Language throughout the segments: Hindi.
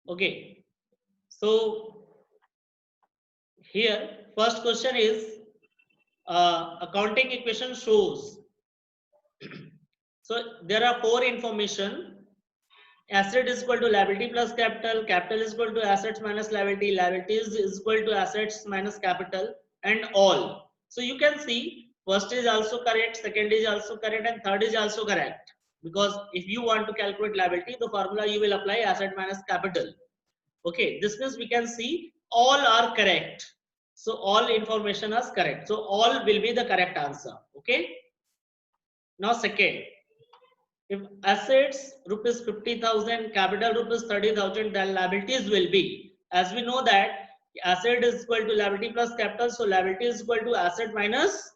Okay, so here first question is accounting equation shows. So there are four information. Asset is equal to liability plus capital, capital is equal to assets minus liability, liability is equal to assets minus capital, and all. So you can see first is also correct, second is also correct, and third is also correct. Because if you want to calculate liability, the formula you will apply asset minus capital. Okay, this means we can see all are correct. So all information is correct. So all will be the correct answer. Okay. Now second, if assets rupees 50,000, capital rupees 30,000, then liabilities will be, as we know that asset is equal to liability plus capital, so liability is equal to asset minus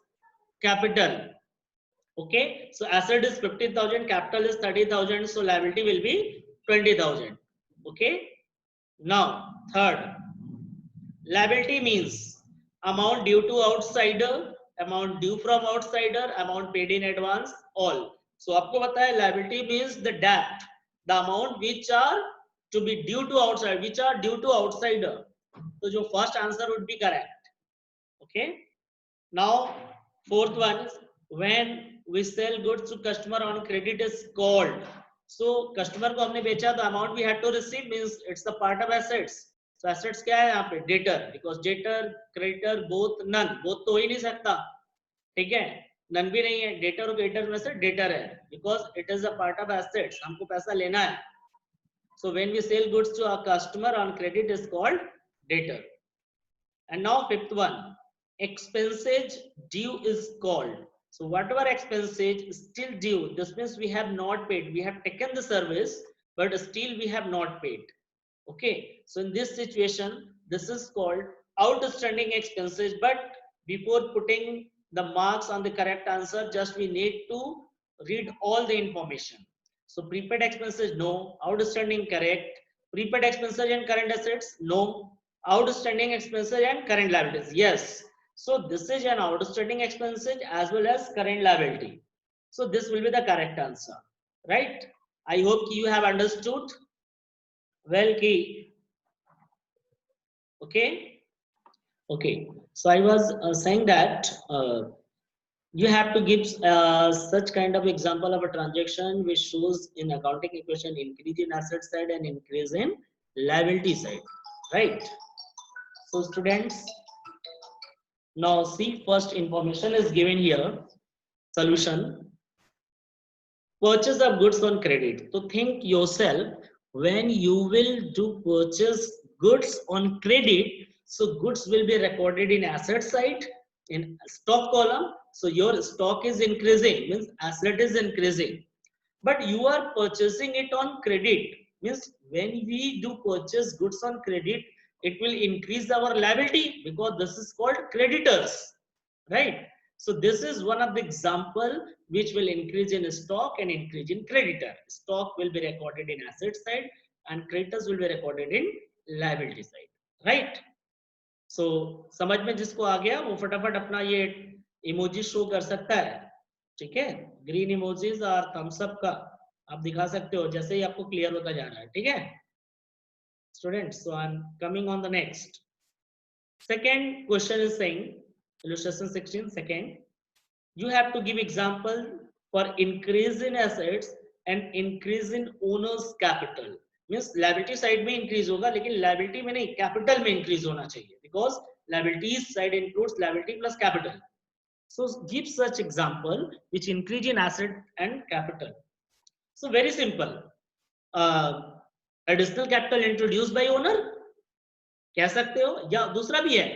capital. Okay, so asset is 50,000, capital is 30,000, so liability will be 20,000. Okay, now third, liability means amount due to outsider, amount due from outsider, amount paid in advance, all. So आपको पता है liability means the debt, the amount which are to be due to outsider, which are due to outsider. So जो first answer would be correct. Okay. Now fourth one is when we sell goods to customer on credit is called. So customer को हमने बेचा तो amount we had to receive means it's the part of assets. So assets क्या है यहाँ पे debtor, because debtor creditor both none, both तो हो ही नहीं सकता, ठीक है, none भी नहीं है, debtor और creditor में से debtor है, because it is a part of assets, हमको पैसा लेना है. So when we sell goods to our customer on credit is called debtor. And now fifth one, expenses due is called. So whatever expenses is still due, this means we have not paid. We have taken the service, but still we have not paid. Okay. So in this situation, this is called outstanding expenses. But before putting the marks on the correct answer, just we need to read all the information. So prepaid expenses, no. Outstanding, correct. Prepaid expenses and current assets, no. Outstanding expenses and current liabilities, yes. So this is an outstanding expenses as well as current liability. So this will be the correct answer, right? I hope you have understood well key. Okay. Okay. So I was saying that you have to give such kind of example of a transaction which shows in accounting equation increase in asset side and increase in liability side, right? So students, now see, first information is given here, solution, purchase of goods on credit. So think yourself, when you will do purchase goods on credit, so goods will be recorded in asset side in stock column. So your stock is increasing, means asset is increasing, but you are purchasing it on credit, means when we do purchase goods on credit, it will increase our liability because this is called creditors, right? So this is one of the example which will increase in stock and increase in creditor. Stock will be recorded in asset side and creditors will be recorded in liability side, right? So समझ में जिसको आ गया वो फटाफट अपना ये इमोजी शो कर सकता है, ठीक है, ग्रीन इमोजीज और थम्स अप का आप दिखा सकते हो जैसे ही आपको क्लियर होता जा रहा है, ठीक है students. So I am coming on the next. Second question is saying, illustration 16, second, you have to give example for increase in assets and increase in owner's capital. Means liability side में increase होगा लेकिन liability में नहीं, capital में increase होना चाहिए because liabilities side includes liability plus capital. So give such example which increase in asset and capital. So very simple. Additional capital introduced by owner कह सकते हो, या दूसरा भी है,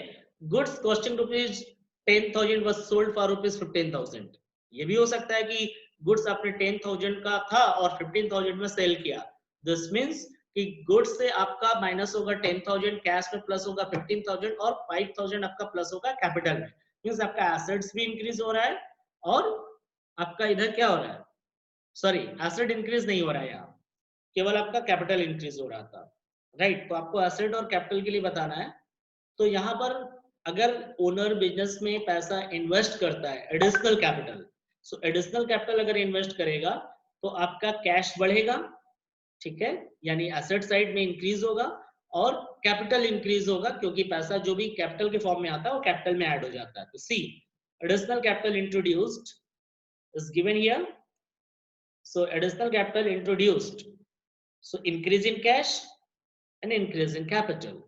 goods costing rupees 10,000 was sold for rupees 15,000. ये भी हो सकता है कि गुड्स आपने 10,000 का था और 15,000 में सेल किया. दिस मींस कि गुड्स से आपका माइनस होगा 10,000, कैश में प्लस होगा 15,000 और 5,000 आपका प्लस होगा कैपिटल में. मींस आपका एसेट्स भी इंक्रीज हो रहा है और आपका इधर क्या हो रहा है, सॉरी एसेट इंक्रीज नहीं हो रहा है, यहाँ केवल आपका कैपिटल इंक्रीज हो रहा था, राइट? तो आपको एसेट और कैपिटल के लिए बताना है. तो यहाँ पर अगर ओनर बिजनेस में पैसा इन्वेस्ट करता है एडिशनल कैपिटल, सो एडिशनल कैपिटल अगर इन्वेस्ट करेगा तो आपका कैश बढ़ेगा, ठीक है, यानी एसेट साइड में इंक्रीज होगा और कैपिटल इंक्रीज होगा, क्योंकि पैसा जो भी कैपिटल के फॉर्म में आता है वो कैपिटल में ऐड हो जाता है। तो C, additional capital introduced is given here. So additional capital introduced, so increase in cash and increase in capital.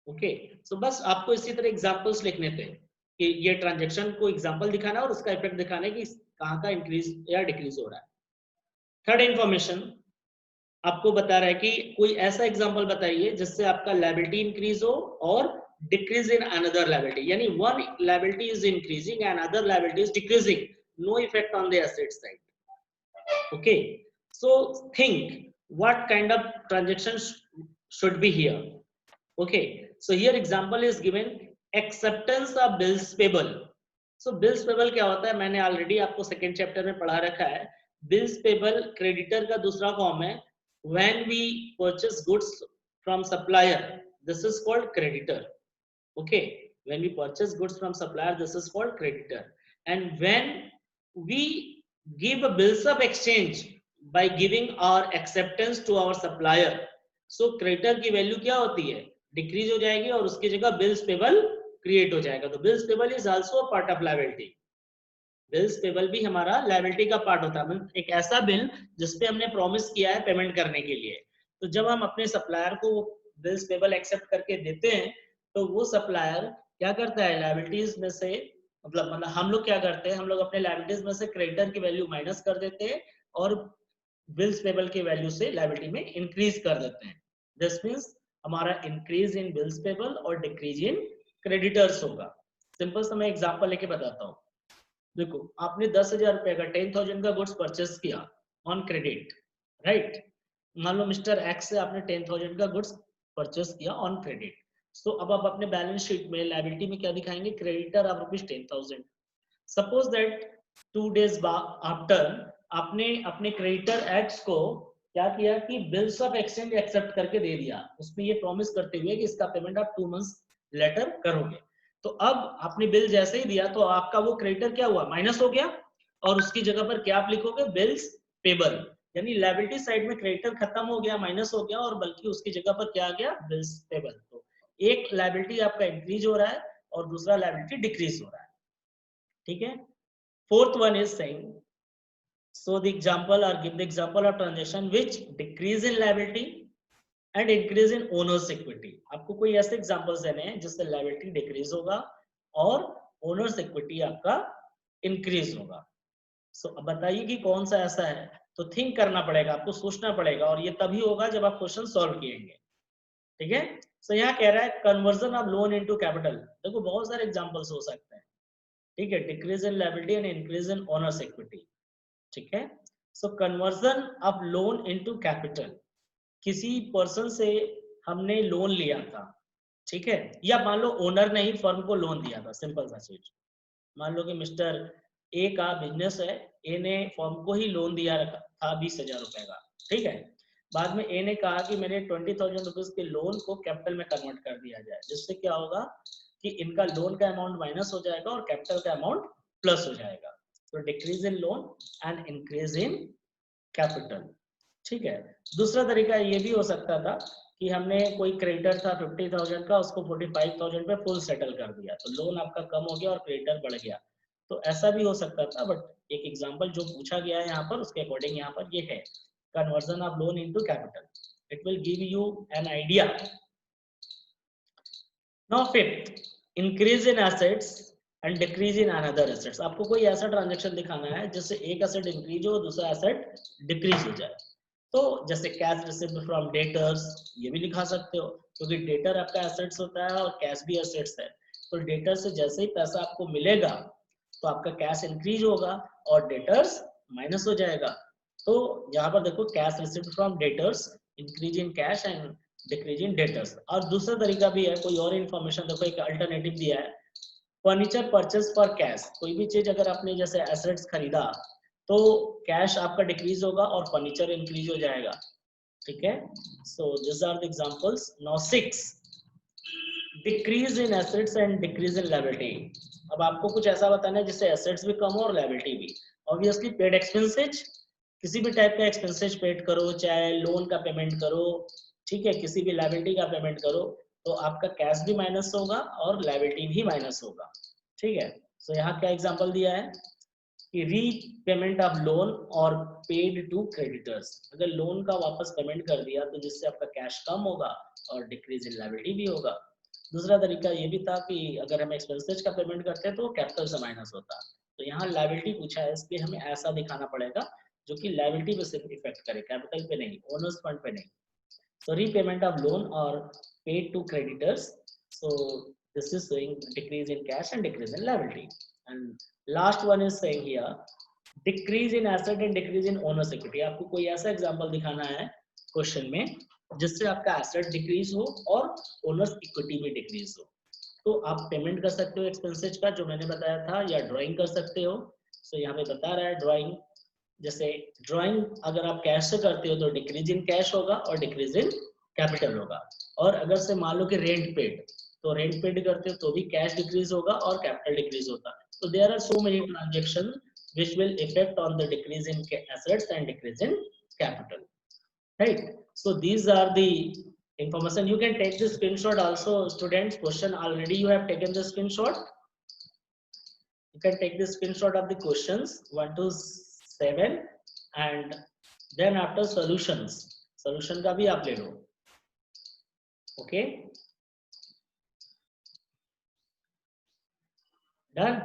Okay, so बस आपको इसी तरह एग्जांपल्स लिखने थे कि ये ट्रांजैक्शन को एग्जांपल दिखाना और उसका इफेक्ट दिखाना कि कहाँ का इंक्रीज या डिक्रीज हो रहा है। थर्ड इंफॉर्मेशन आपको बता रहा है कि कोई ऐसा एग्जांपल बताइए जिससे आपका लायबिलिटी इंक्रीज हो और डिक्रीज इन अनदर लायबिलिटी, यानी one liability is increasing and other liability is decreasing, no effect on the asset side. Okay, so think what kind of transactions should be here. Okay, so here example is given, acceptance of bills payable. So bills payable क्या होता है, मैंने ऑलरेडी आपको सेकेंड चैप्टर में पढ़ा रखा है। bills payable क्रेडिटर का दूसरा फॉर्म है। when we purchase goods from supplier, this is called creditor. Okay, when we purchase goods from supplier, this is called creditor. And when we give a bills of exchange by giving our acceptance to our supplier, so creditor की वैल्यू क्या होती है, डिक्रीज हो जाएगी और उसकी जगह बिल्स पेबल क्रिएट हो जाएगा। तो bills payable is also a part of liability. Bills payable भी हमारा लायबिलिटी का पार्ट होता है, एक ऐसा बिल जिसपे हमने प्रॉमिस किया है पेमेंट करने के लिए। तो जब हम अपने सप्लायर को बिल्स पेबल एक्सेप्ट करके देते हैं तो वो सप्लायर क्या करता है, लायबिलिटीज में से मतलब हम लोग क्या करते हैं, हम लोग अपने लायबिलिटीज में से क्रेडिटर की वैल्यू माइनस कर देते हैं और बिल्स पेबल की वैल्यू से लायबिलिटी में इंक्रीज कर देते हैं। दिस मींस हमारा इंक्रीज इन बिल्स पेबल और डिक्रीज इन क्रेडिटर्स होगा। सिंपल सा मैं एग्जांपल लेके बताता हूँ। देखो, आपने 10,000 रुपए का 10,000 का गुड्स परचेस किया ऑन क्रेडिट, राइट। मान लो मिस्टर एक्स से आपने 10,000 का गुड्स परचेस किया ऑन क्रेडिट। सो अब आप अपने बैलेंस शीट में लायबिलिटी में क्या दिखाएंगे, creditor of ₹10,000। Suppose that 2 days after आपने अपने क्रेडिटर एक्स को क्या किया कि बिल्स ऑफ एक्सचेंज एक्सेप्ट करके दे दिया, उसमें ये प्रॉमिस करते हुए कि इसका पेमेंट आप 2 months लेटर करोगे। तो अब आपने बिल जैसे ही दिया तो आपका वो क्रेडिटर क्या हुआ, माइनस हो गया और उसकी जगह पर क्या आप लिखोगे, बिल्स पेबल, यानी लायबिलिटी साइड में क्रेडिटर खत्म हो गया, माइनस हो गया और बल्कि उसकी जगह पर क्या आ गया, बिल्स पेबल। तो एक लायबिलिटी आपका इंक्रीज हो रहा है और दूसरा लायबिलिटी डिक्रीज हो रहा है। ठीक है, fourth one is saying, so the example or give the example of transaction which decrease in liability and increase in owners equity। आपको कोई ऐसे एग्जांपल्स देने हैं जिससे लायबिलिटी डिक्रीज होगा और ओनर्स इक्विटी आपका इंक्रीज होगा। सो अब बताइए कि कौन सा ऐसा है। तो थिंक करना पड़ेगा, आपको सोचना पड़ेगा और ये तभी होगा जब आप क्वेश्चन सॉल्व किएंगे। ठीक है, सो यहाँ कह रहा है conversion of loan into capital. देखो बहुत सारे एग्जांपल्स हो सकते हैं। ठीक है, decrease in liability and increase in owner's equity. ठीक है, so conversion of loan into capital, किसी पर्सन से हमने लोन लिया था, ठीक है, या मान लो ओनर ने ही फर्म को लोन दिया था। सिंपल सा चीज, मान लो कि मिस्टर ए का बिजनेस है, ए ने फर्म को ही लोन दिया रखा था 20,000 रुपए का। ठीक है, बाद में ए ने कहा कि मेरे 20,000 रुपीज के लोन को कैपिटल में कन्वर्ट कर दिया जाए, जिससे क्या होगा कि इनका लोन का अमाउंट माइनस हो जाएगा और कैपिटल का अमाउंट प्लस हो जाएगा। तो decrease in loan and increase in capital. ठीक है, दूसरा तरीका ये भी हो सकता था कि हमने कोई क्रेडिटर था 50,000 का, उसको 45,000 पे फुल सेटल कर दिया, तो लोन आपका कम हो गया और क्रेडिटर बढ़ गया। तो ऐसा भी हो सकता था, बट एक एग्जांपल जो पूछा गया है यहाँ पर उसके अकॉर्डिंग यहाँ पर ये है conversion of loan into capital. It will give you an idea. Now fifth, increase in assets and decrease in another assets. आपको कोई ऐसा ट्रांजैक्शन दिखाना है जिससे एक एसेट इंक्रीज हो दूसरा एसेट डिक्रीज हो जाए। तो जैसे कैश रिसीव्ड फ्रॉम डेटर्स, ये भी लिखा सकते हो क्योंकि डेटर आपका एसेट्स होता है और कैश भी एसेट्स है। तो डेटर से जैसे ही पैसा आपको मिलेगा तो आपका कैश इंक्रीज होगा और डेटर्स माइनस हो जाएगा। तो यहाँ पर देखो cash received from debtors, increase in cash and decrease in debtors. और दूसरा तरीका भी है, कोई और इन्फॉर्मेशन देखो, एक अल्टरनेटिव दिया है, फर्नीचर परचेस फॉर कैश। कोई भी चीज अगर आपने जैसे एसेट्स खरीदा तो कैश आपका डिक्रीज होगा और फर्नीचर इंक्रीज हो जाएगा। ठीक है, so this are the examples. Now 6, decrease in assets and decrease in liability. अब आपको कुछ ऐसा बताना है जिससे एसेट्स भी कम हो और लायबिलिटी भी। ऑब्वियसली पेड एक्सपेंसेज, किसी भी टाइप का एक्सपेंसेस पेड करो, चाहे लोन का पेमेंट करो, ठीक है, किसी भी लायबिलिटी का पेमेंट करो, तो आपका कैश भी माइनस होगा और लायबिलिटी भी माइनस होगा, ठीक है। सो यहाँ क्या एग्जांपल दिया है कि रीपेमेंट ऑफ लोन और पेड टू क्रेडिटर्स, अगर लोन का वापस पेमेंट कर दिया तो जिससे आपका कैश कम होगा और डिक्रीज इन लायबिलिटी भी होगा। दूसरा तरीका ये भी था कि अगर हम एक्सपेंसेस का पेमेंट करते हैं तो कैपिटल से माइनस होता, तो यहाँ लायबिलिटी पूछा है, इसलिए हमें ऐसा दिखाना पड़ेगा जो कि लायबिलिटी पे सिर्फ इफेक्ट करे, कैपिटल पे नहीं, ओनर्स फंड पे नहीं। So repayment of loan or paid to creditors. So this is showing decrease in cash and decrease in liability. And last one is saying here decrease in asset and decrease in owner's equity. आपको कोई ऐसा एग्जांपल दिखाना है क्वेश्चन में जिससे आपका एसेट डिक्रीज हो और ओनर्स इक्विटी भी डिक्रीज हो। तो आप पेमेंट कर सकते हो एक्सपेंसेस का जो मैंने बताया था, या ड्राइंग कर सकते हो। सो यहाँ पे बता रहा है ड्राइंग, जैसे ड्राइंग अगर आप कैश से करते हो तो डिक्रीज इन कैश होगा और डिक्रीज इन कैपिटल होगा। और अगर से मान लो कि रेंट पेड, तो रेंट पेड करते हो तो भी कैश डिक्रीज होगा और कैपिटल डिक्रीज होता है। तो there are so many transaction which will affect on the decrease in assets and decrease in capital, right? So these are the information. You can take the screenshot also, students. Question already you have taken the screenshot. You can take the screenshot of the questions 1 to 7 and then after solutions, solution का भी आप ले लो, okay? Done.